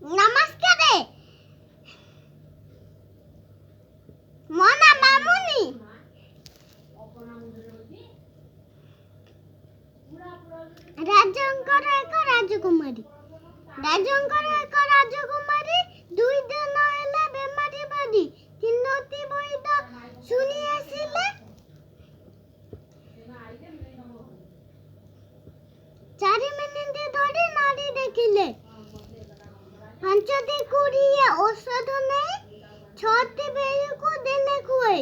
नमस्कार मोना मामुनी राजंकर एक राजकुमारी दुई दिन हेले बेमारी बारी तीनोटी बईद सुनी आसिले चारि मिनिट धरी नारी देखिले पांचटी कुड़िए औषध नहीं छटी बेरी को देले खुए